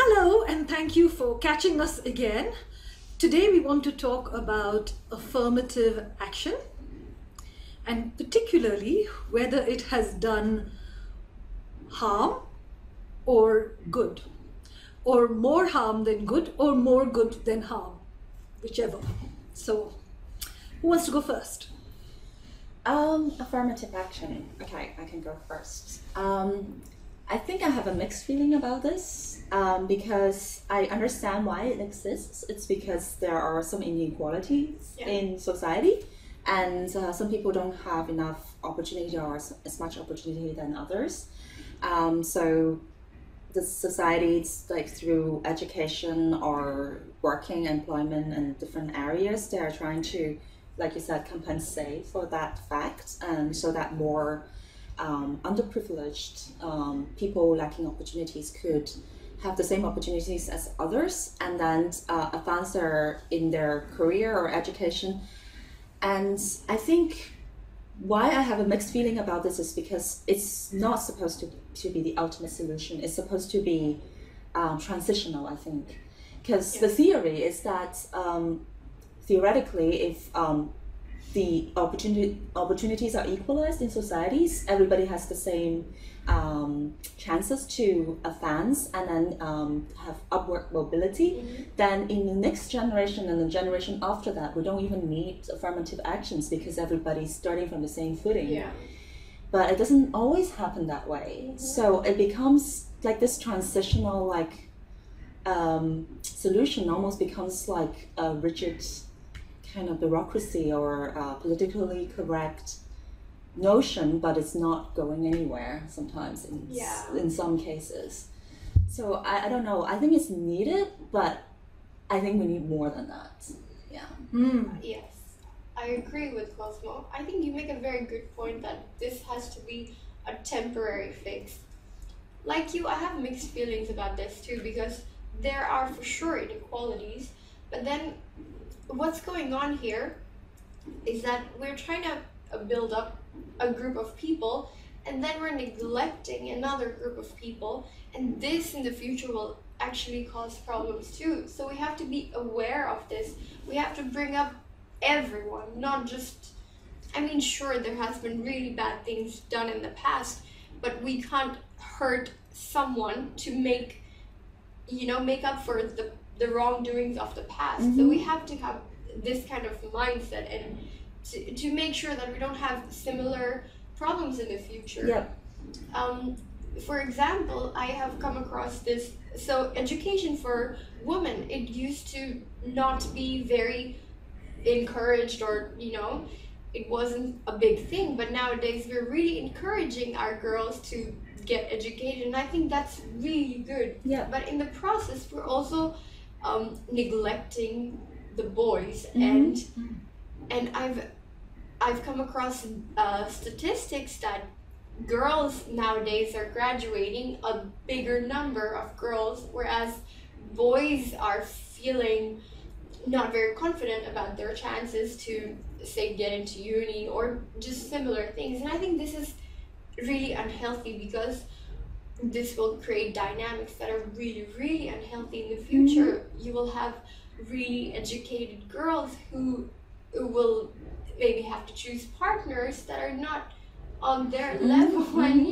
Hello, and thank you for catching us again. Today we want to talk about affirmative action and particularly whether it has done harm or good, or more harm than good, or more good than harm, whichever. So, who wants to go first? Affirmative action. Okay, I can go first. I think I have a mixed feeling about this because I understand why it exists. It's because there are some inequalities in society, and some people don't have enough opportunity or as much opportunity than others. So the societies, like through education or working, employment, and different areas, they are trying to, like you said, compensate for that fact, and so that more underprivileged people lacking opportunities could have the same opportunities as others, and then advance in their career or education. And I think why I have a mixed feeling about this is because it's not supposed to be the ultimate solution. It's supposed to be transitional, I think, because the theory is that theoretically, if the opportunities are equalized in societies, everybody has the same chances to advance and then have upward mobility, then in the next generation and the generation after that, we don't even need affirmative actions because everybody's starting from the same footing. Yeah. But it doesn't always happen that way. So it becomes like this transitional solution almost becomes like a rigid kind of bureaucracy or politically correct notion, but it's not going anywhere sometimes in some cases. So I don't know. I think it's needed, but I think we need more than that. Yeah. Yes, I agree with Cosmo. I think you make a very good point that this has to be a temporary fix. Like you, I have mixed feelings about this too, because there are for sure inequalities, but then what's going on here is that we're trying to build up a group of people, and then we're neglecting another group of people, and this in the future will actually cause problems too. So we have to be aware of this. We have to bring up everyone, not just, I mean, sure, there has been really bad things done in the past, but we can't hurt someone to make up for the wrongdoings of the past. So we have to have this kind of mindset and to make sure that we don't have similar problems in the future. Yep. For example, I have come across this. So education for women, it used to not be very encouraged, or it wasn't a big thing, but nowadays we're really encouraging our girls to get educated, and I think that's really good. Yeah. But in the process, we're also neglecting the boys, and I've come across statistics that girls nowadays are graduating a bigger number of girls, whereas boys are feeling not very confident about their chances to, say, get into uni or just similar things. And I think this is really unhealthy because this will create dynamics that are really, really unhealthy in the future. You will have really educated girls who will maybe have to choose partners that are not on their level, and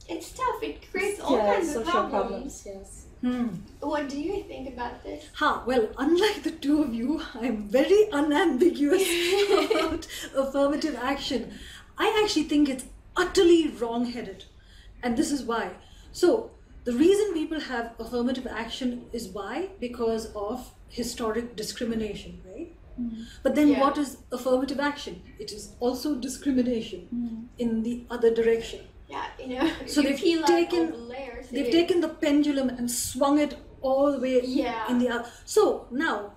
it's tough. It creates all kinds of social problems. Yes. What do you think about this? Well, unlike the two of you, I'm very unambiguous about affirmative action. I actually think it's utterly wrong-headed, and this is why. So, the reason people have affirmative action is why? Because of historic discrimination, right? But then what is affirmative action? It is also discrimination in the other direction. Yeah, So they've taken the pendulum and swung it all the way in the other. So now,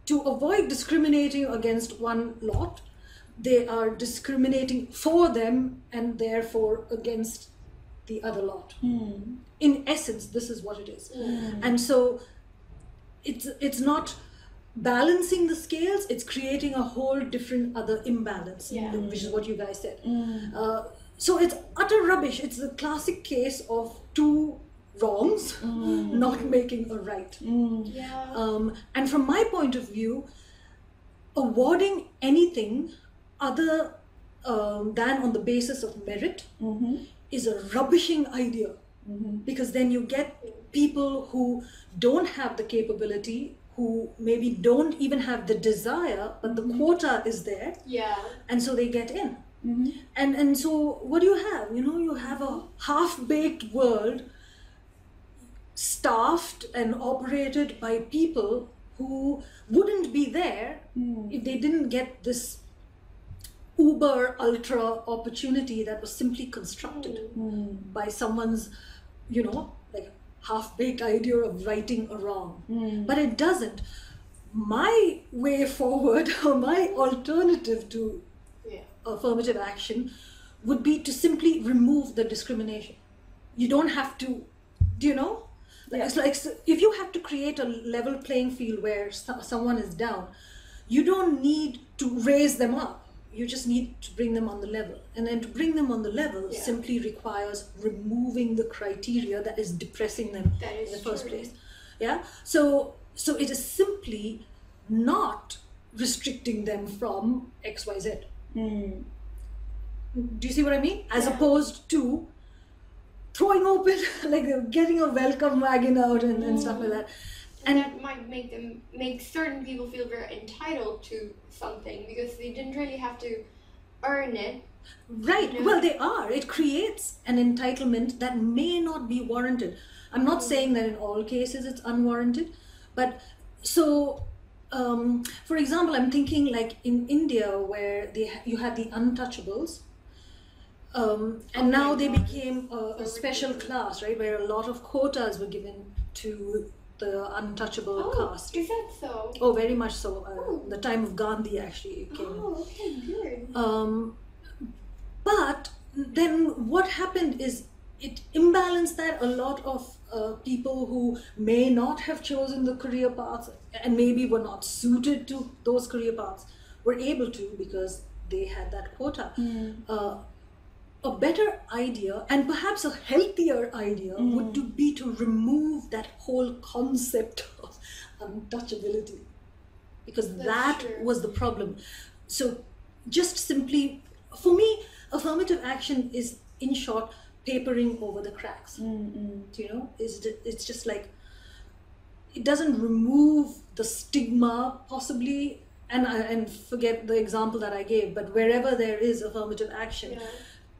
to avoid discriminating against one lot, they are discriminating for them and therefore against the other lot. In essence, this is what it is. And so it's not balancing the scales, it's creating a whole different other imbalance, which is what you guys said. So it's utter rubbish. It's the classic case of two wrongs not making a right. Yeah. And from my point of view, awarding anything other than on the basis of merit is a rubbishing idea, because then you get people who don't have the capability, who maybe don't even have the desire, but the quota is there, Yeah. and so they get in. And so what do you have? You have a half-baked world staffed and operated by people who wouldn't be there if they didn't get this uber ultra opportunity that was simply constructed by someone's like half-baked idea of righting a wrong. But it doesn't. My way forward, or my alternative to affirmative action, would be to simply remove the discrimination. You don't have to, it's like, if you have to create a level playing field where someone is down, you don't need to raise them up. You just need to bring them on the level. And then to bring them on the level simply requires removing the criteria that is depressing them in the first place. Yeah? So it is simply not restricting them from XYZ. Do you see what I mean? As opposed to throwing open, like getting a welcome wagon out and stuff like that. And that might make certain people feel very entitled to something because they didn't really have to earn it. Right. Well, they are. It creates an entitlement that may not be warranted. I'm not saying that in all cases it's unwarranted, but so, for example, I'm thinking like in India where you had the untouchables, and now they became a special class, right, where a lot of quotas were given to the untouchable caste. Is that so? Oh, very much so. The time of Gandhi actually came. Oh, okay, good. But then what happened is it imbalanced that. A lot of people who may not have chosen the career paths and maybe were not suited to those career paths were able to because they had that quota. A better idea, and perhaps a healthier idea, would be to remove that whole concept of untouchability, because that was the problem. So just simply, for me, affirmative action is, in short, papering over the cracks. It's just like, it doesn't remove the stigma possibly, and forget the example that I gave, but wherever there is affirmative action,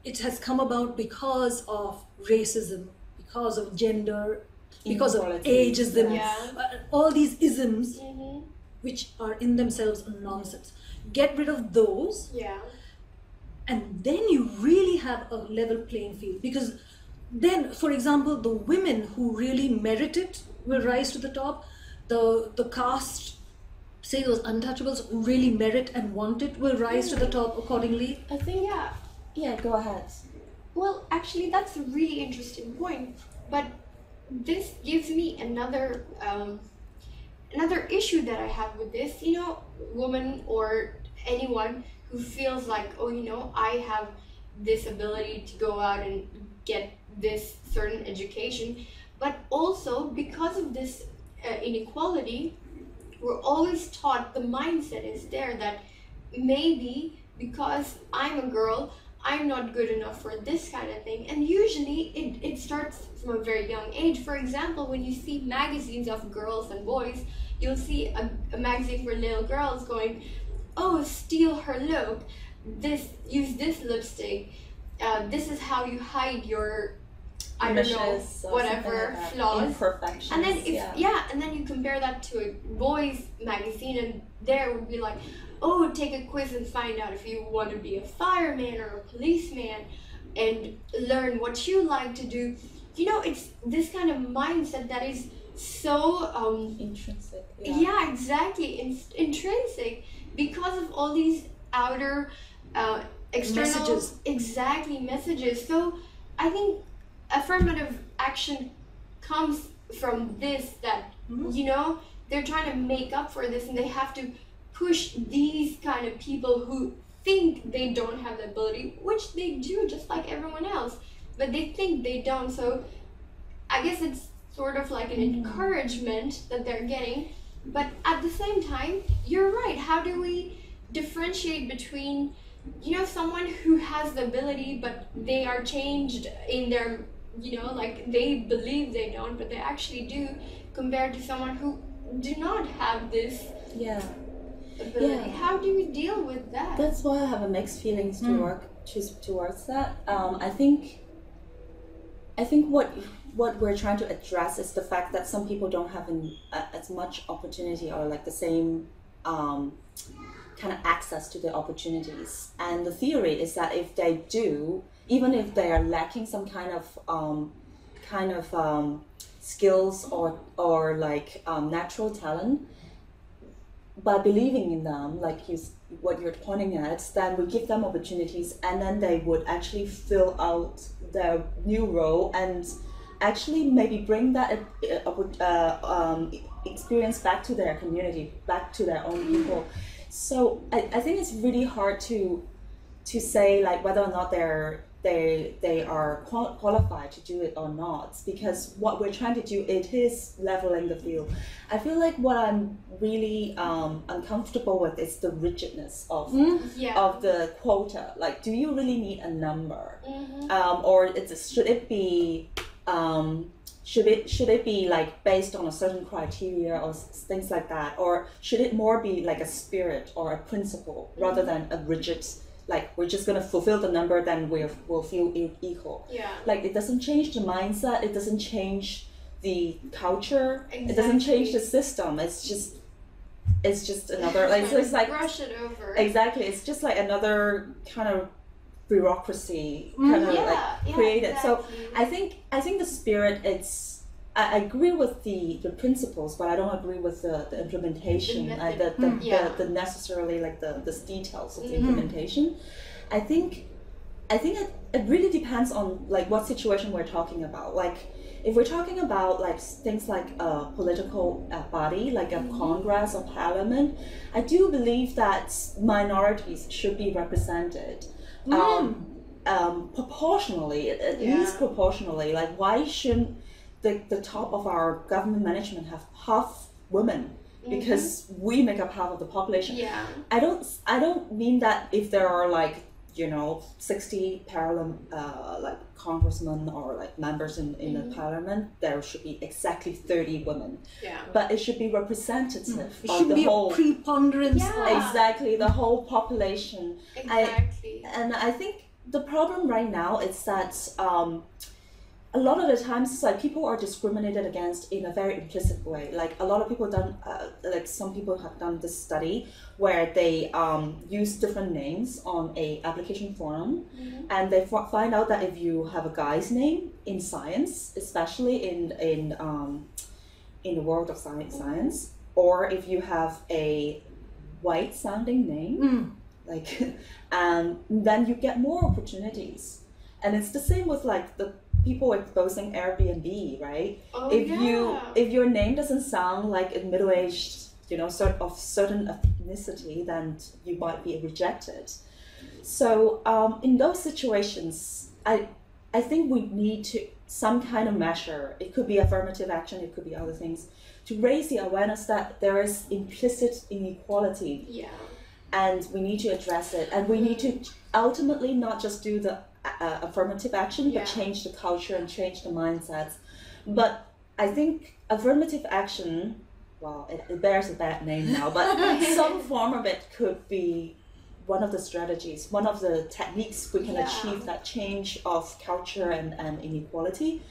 it has come about because of racism, because of gender, because of ageism, all these isms, which are in themselves nonsense. Get rid of those, and then you really have a level playing field. Because then, for example, the women who really merit it will rise to the top. The caste, say those untouchables who really merit and want it, will rise to the top accordingly. I think, Yeah, go ahead. Well, actually, that's a really interesting point. But this gives me another issue that I have with this. Woman or anyone who feels like, I have this ability to go out and get this certain education, but also because of this inequality, we're always taught, the mindset is there that maybe because I'm a girl, I'm not good enough for this kind of thing. And usually it starts from a very young age. For example, when you see magazines of girls and boys, you'll see a magazine for little girls going, oh, steal her look, use this lipstick, this is how you hide your, I don't know, whatever, flaws. Imperfections. And then and then you compare that to a boys magazine, and there would be like, oh, take a quiz and find out if you want to be a fireman or a policeman and learn what you like to do. It's this kind of mindset that is so intrinsic. Yeah, exactly. Intrinsic, because of all these outer external messages. So I think affirmative action comes from this, that they're trying to make up for this, and they have to push these kind of people who think they don't have the ability, which they do just like everyone else, but they think they don't. So I guess it's sort of like an encouragement that they're getting. But at the same time, you're right. How do we differentiate between, someone who has the ability, but they are changed in their, like they believe they don't, but they actually do, compared to someone who do not have this ability? How do we deal with that? That's why I have a mixed feelings towards that. I think what we're trying to address is the fact that some people don't have as much opportunity or like the same kind of access to the opportunities. And the theory is that if they do, even if they are lacking some kind of skills or like natural talent, by believing in them, like what you're pointing at, then we give them opportunities, and then they would actually fill out their new role and actually maybe bring that experience back to their community, back to their own people. So I think it's really hard to say like whether or not they are qualified to do it or not, because what we're trying to do, it is leveling the field. I feel like what I'm really uncomfortable with is the rigidness of the quota. Like, do you really need a number, or should it be like based on a certain criteria or things like that, or should it more be like a spirit or a principle rather than a rigid, like we're just going to fulfill the number, then we'll feel equal. Like, it doesn't change the mindset, it doesn't change the culture, it doesn't change the system. It's just another, like, so it's like brush it over. Exactly, it's just like another kind of bureaucracy created. Exactly. So I think the spirit, I agree with the principles, but I don't agree with the implementation, the necessarily like the details of the implementation. I think it really depends on like what situation we're talking about. Like, if we're talking about like things like a political body, like a Congress or Parliament, I do believe that minorities should be represented proportionally, at least proportionally. Like, why shouldn't the top of our government management have half women? Because we make up half of the population. I don't mean that if there are like 60 parallel like congressmen or like members in the parliament, there should be exactly 30 women. But it should be representative it of should the be whole a preponderance. Exactly, the whole population. Exactly. And I think the problem right now is that a lot of the times it's like people are discriminated against in a very implicit way. Like, a lot of people like some people have done this study where they use different names on a application form, and they find out that if you have a guy's name in science, especially in the world of science, or if you have a white sounding name, like, then you get more opportunities. And it's the same with like the people exposing Airbnb, right? If your name doesn't sound like a middle-aged, sort of certain ethnicity, then you might be rejected. So in those situations, I think we need some kind of measure. It could be affirmative action, it could be other things, to raise the awareness that there is implicit inequality. And we need to address it, and we need to ultimately not just do the affirmative action, but change the culture and change the mindsets. But I think affirmative action, well, it bears a bad name now, but some form of it could be one of the strategies, one of the techniques we can achieve that change of culture and inequality.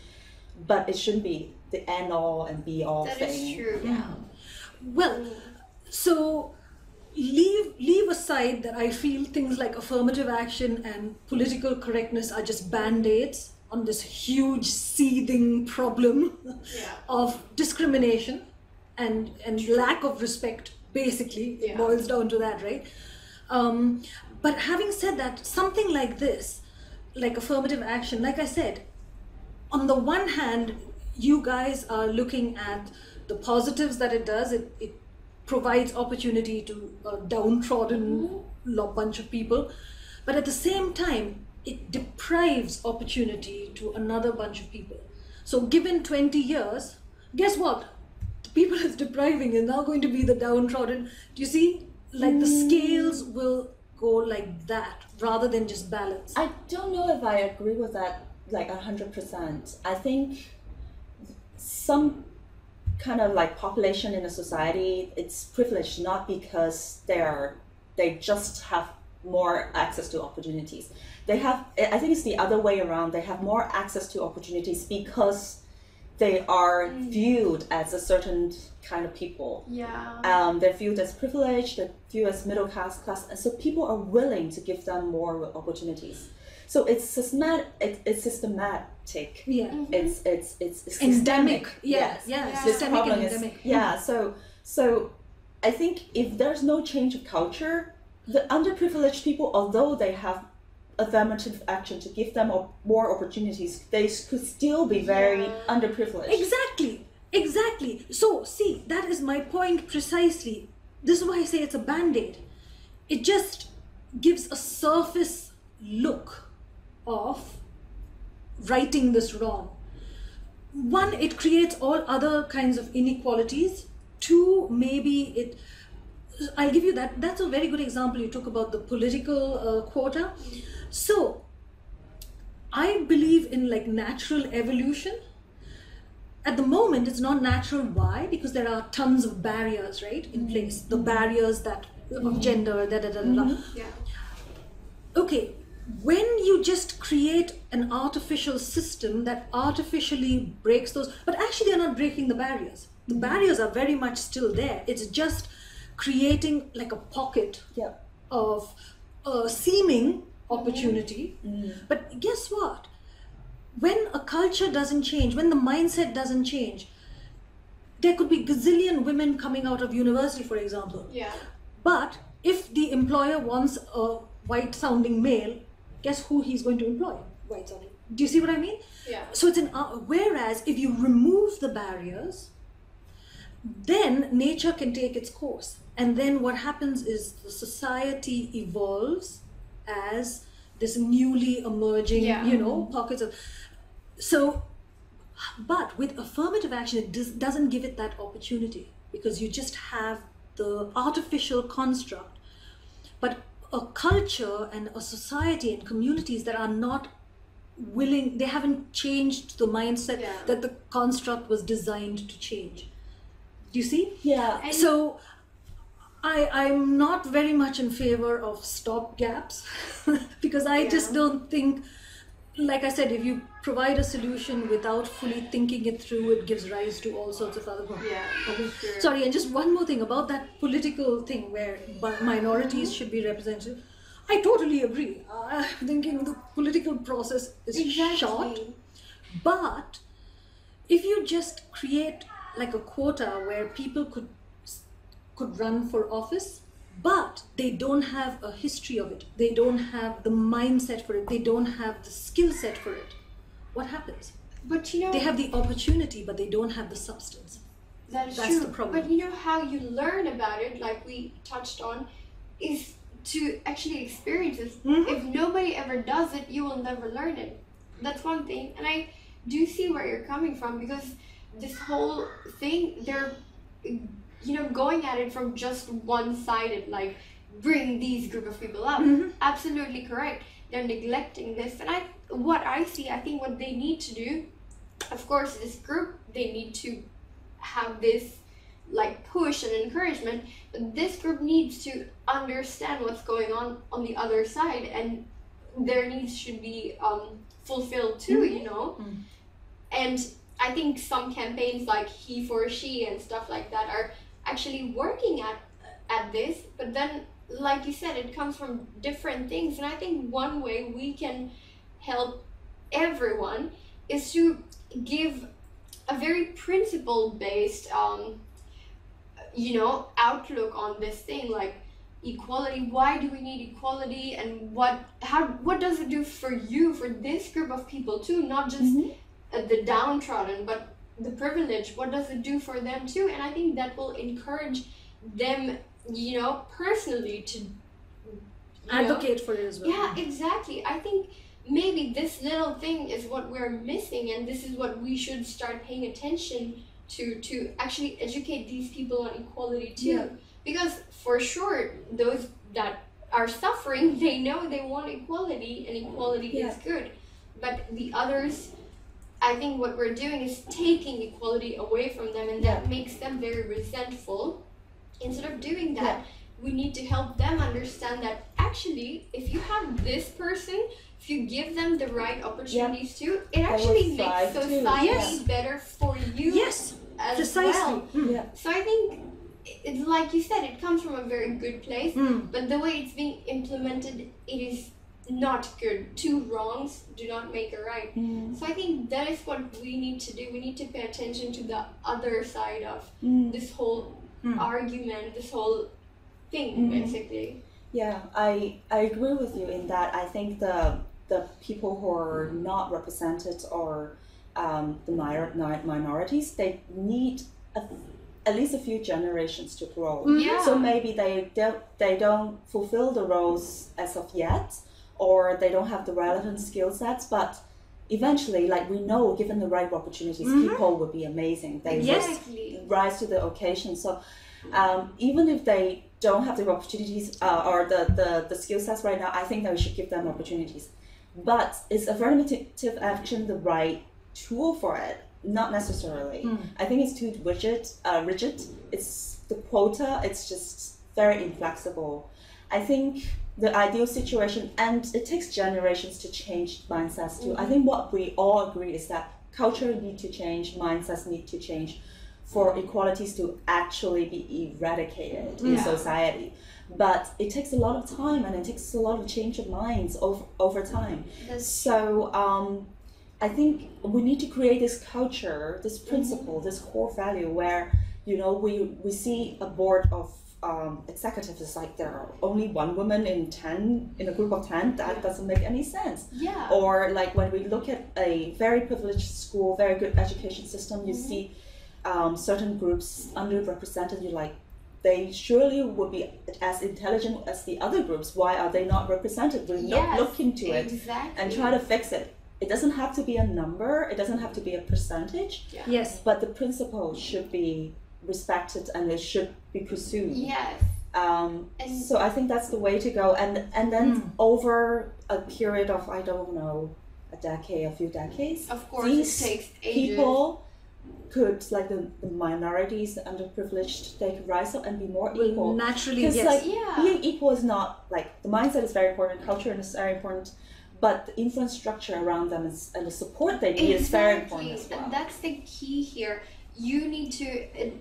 But it shouldn't be the end all and be all thing. That is true. Well, so leave aside that I feel things like affirmative action and political correctness are just band-aids on this huge seething problem of discrimination and lack of respect. Basically, it boils down to that, right? But having said that, something like this, like affirmative action, like I said, on the one hand, you guys are looking at the positives that it does. It provides opportunity to a downtrodden bunch of people, but at the same time, it deprives opportunity to another bunch of people. So given 20 years, guess what? The people it's depriving is now going to be the downtrodden. Do you see? Like the scales will go like that rather than just balance. I don't know if I agree with that like 100%. I think some kind of like population in a society, it's privileged not because they just have more access to opportunities. They have, I think it's the other way around. They have more access to opportunities because they are viewed as a certain kind of people. Yeah. They're viewed as privileged, they're viewed as middle class, and so people are willing to give them more opportunities. So it's systematic. Yeah. It's endemic. Yes. Yeah. This Systemic problem and is, endemic. yeah. So I think if there's no change of culture, the underprivileged people, although they have affirmative action to give them more opportunities, they could still be very underprivileged. Exactly. So see, that is my point precisely. This is why I say it's a band-aid. It just gives a surface look of righting this wrong. One, it creates all other kinds of inequalities. Two, maybe I'll give you that. That's a very good example you took about the political quota. So I believe in like natural evolution. At the moment, it's not natural. Why? Because there are tons of barriers, right, in place. The barriers that of gender, Yeah. Okay, when you just create an artificial system that artificially breaks those, but actually they're not breaking the barriers. The barriers are very much still there. It's just creating like a pocket of seeming opportunity. But guess what? When a culture doesn't change, when the mindset doesn't change, there could be gazillion women coming out of university, for example. Yeah. But if the employer wants a white-sounding male, guess who he's going to employ? White-sounding. Do you see what I mean? Yeah. So it's whereas if you remove the barriers, then nature can take its course. And then what happens is the society evolves as this newly emerging, pockets of... So, but with affirmative action, it doesn't give it that opportunity because you just have the artificial construct. But a culture and a society and communities that are not willing, they haven't changed the mindset that the construct was designed to change. Do you see? Yeah. And so I'm not very much in favor of stop gaps because I just don't think, like I said, if you provide a solution without fully thinking it through, it gives rise to all sorts of other problems. Yeah. Okay. Sure. Sorry, and just one more thing about that political thing where minorities should be represented. I totally agree. I'm thinking the political process is short, but if you just create like a quota where people could run for office, but they don't have a history of it, they don't have the mindset for it, they don't have the skill set for it, what happens? But they have the opportunity, but they don't have the substance. That's true. the problem. But how you learn about it, like we touched on, is to actually experience it. If nobody ever does it, you will never learn it. That's one thing. And I do see where you're coming from, because this whole thing, they're going at it from just one-sided, like bring these group of people up. Absolutely correct. They're neglecting this. And what I think what they need to do, of course, this group, they need to have this like push and encouragement, but this group needs to understand what's going on the other side, and their needs should be fulfilled too, And I think some campaigns like he for she and stuff like that are actually working at this, but then like you said, it comes from different things. And I think one way we can help everyone is to give a very principle based outlook on this thing, like equality. Why do we need equality, and what does it do for you, for this group of people too, not just the downtrodden, but the privileged? What does it do for them too? And I think that will encourage them, personally to advocate for it as well. Yeah, exactly. I think maybe this little thing is what we're missing, and this is what we should start paying attention to actually educate these people on equality too. Yeah. Because for sure, those that are suffering, they know they want equality, and equality is good. But the others, I think what we're doing is taking equality away from them, and that makes them very resentful. Instead of doing that, we need to help them understand that actually, if you have this person, if you give them the right opportunities too, it actually makes society better for you as well. So I think, it's like you said, it comes from a very good place, but the way it's being implemented, it is not good. Two wrongs do not make a right. So I think that is what we need to do. We need to pay attention to the other side of this whole argument, this whole thing, basically. Yeah, I agree with you in that. I think the people who are not represented, or the minorities, they need at least a few generations to grow. So maybe they don't fulfill the roles as of yet, or they don't have the relevant skill sets, but eventually, like we know, given the right opportunities, people will be amazing. They will rise to the occasion. So even if they don't have the opportunities or the skill sets right now, I think that we should give them opportunities. But is affirmative action the right tool for it? Not necessarily. I think it's too rigid. It's the quota. It's just very inflexible. I think the ideal situation, and it takes generations to change mindsets too. I think what we all agree is that culture need to change, mindsets need to change for equalities to actually be eradicated in society. But it takes a lot of time, and it takes a lot of change of minds over time. So I think we need to create this culture, this principle, this core value where, you know, we see a board of executives is like there are only one woman in a group of 10. That doesn't make any sense. Or like when we look at a very privileged school, very good education system, you see certain groups underrepresented. You're like, they surely would be as intelligent as the other groups. Why are they not represented? We look into it and try to fix it. It doesn't have to be a number. It doesn't have to be a percentage. But the principle should be respected, and it should be pursued. So I think that's the way to go. And then over a period of, I don't know, a few decades, of course, these it takes ages. People could, like the minorities, the underprivileged, they could rise up and be more equal. Naturally, because like being equal is not like, the mindset is very important, culture is very important, but the infrastructure around them and the support they need is very important as well. And that's the key here. You need to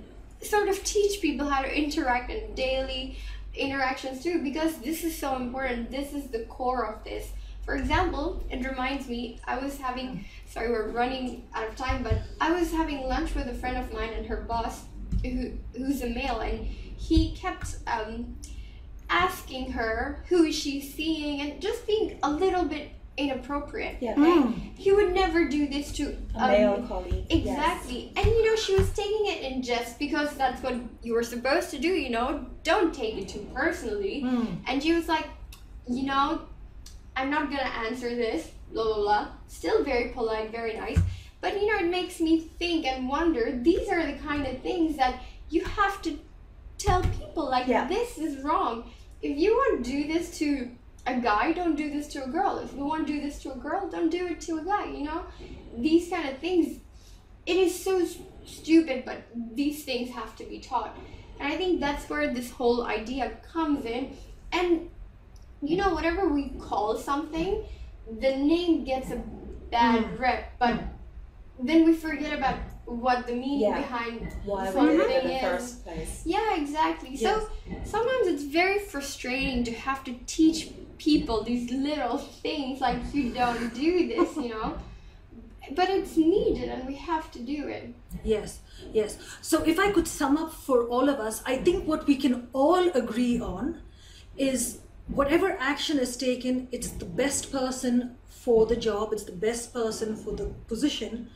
sort of teach people how to interact in daily interactions too, because this is so important. This is the core of this. For example, it reminds me, I was having, sorry, we're running out of time, but I was having lunch with a friend of mine and her boss, who's a male, and he kept asking her who is she seeing, and just being a little bit inappropriate. He would never do this to a male colleague. Exactly. And you know, she was taking it in jest because that's what you were supposed to do, you know, don't take it too personally. And she was like, you know, I'm not gonna answer this, blah blah blah. Still very polite, very nice, but you know, it makes me think and wonder, these are the kind of things that you have to tell people, like, this is wrong. If you want to do this to a guy, don't do this to a girl. If you want to do this to a girl, don't do it to a guy, you know? These kind of things, it is so stupid, but these things have to be taught. And I think that's where this whole idea comes in. And, you know, whatever we call something, the name gets a bad rep, but then we forget about what the meaning behind why the we did thing it in the is. first place. Yeah, exactly. So sometimes it's very frustrating to have to teach people these little things, like, you don't do this, you know, but it's needed and we have to do it. Yes. So if I could sum up for all of us, I think what we can all agree on is whatever action is taken, it's the best person for the job, it's the best person for the position,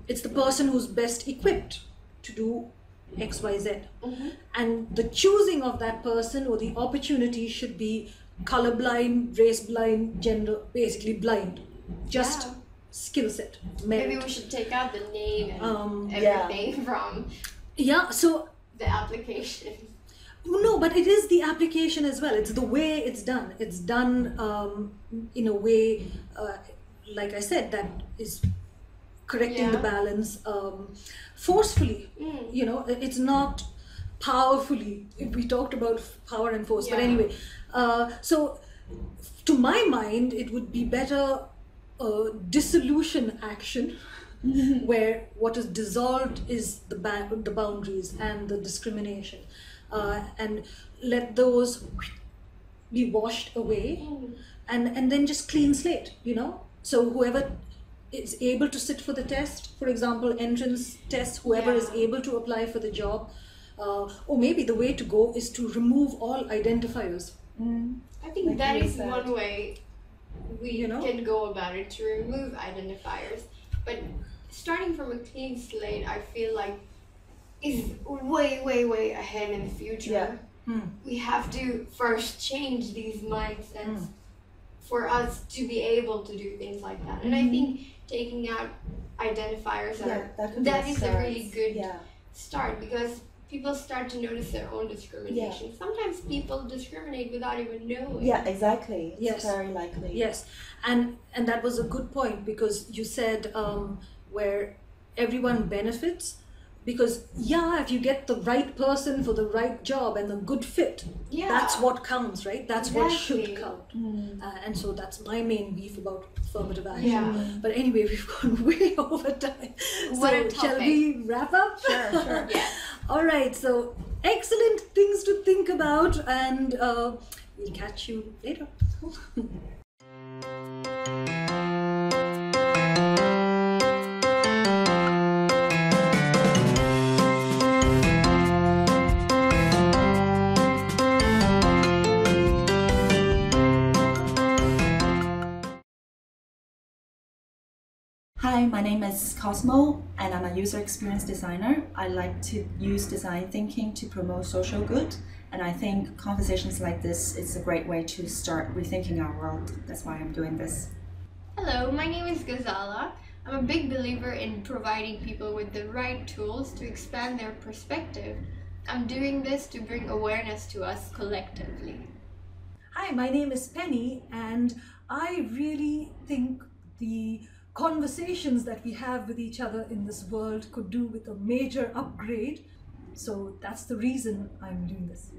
it's the person who's best equipped to do XYZ. And the choosing of that person or the opportunity should be colorblind, race blind, gender, basically blind. Just skill set. Merit. Maybe we should take out the name and everything from so the application. No, but it is the application as well. It's the way it's done. It's done in a way, like I said, that is correcting the balance forcefully. You know, it's not powerfully. We talked about power and force, but anyway. So, to my mind, it would be better dissolution action. Where what is dissolved is the boundaries and the discrimination, and let those be washed away, and then just clean slate, you know. So whoever is able to sit for the test, for example, entrance test, whoever is able to apply for the job, or maybe the way to go is to remove all identifiers. I think like that is one way we can go about it, to remove identifiers. But starting from a clean slate, I feel like is way, way, way ahead in the future. We have to first change these mindsets for us to be able to do things like that. And I think taking out identifiers that is a really good start, because people start to notice their own discrimination. Sometimes people discriminate without even knowing. Yeah, exactly. It's very likely. Yes, and that was a good point, because you said where everyone benefits, because if you get the right person for the right job and the good fit, that's what counts, right? That's what should count. And so that's my main beef about affirmative action. But anyway, we've gone way over time. So shall we wrap up? Sure. All right, so excellent things to think about, and we'll catch you later. Hi, my name is Cosmo, and I'm a user experience designer. I like to use design thinking to promote social good, and I think conversations like this is a great way to start rethinking our world. That's why I'm doing this. Hello, my name is Ghazala. I'm a big believer in providing people with the right tools to expand their perspective. I'm doing this to bring awareness to us collectively. Hi, my name is Penny, and I really think the conversations that we have with each other in this world could do with a major upgrade. So that's the reason I'm doing this.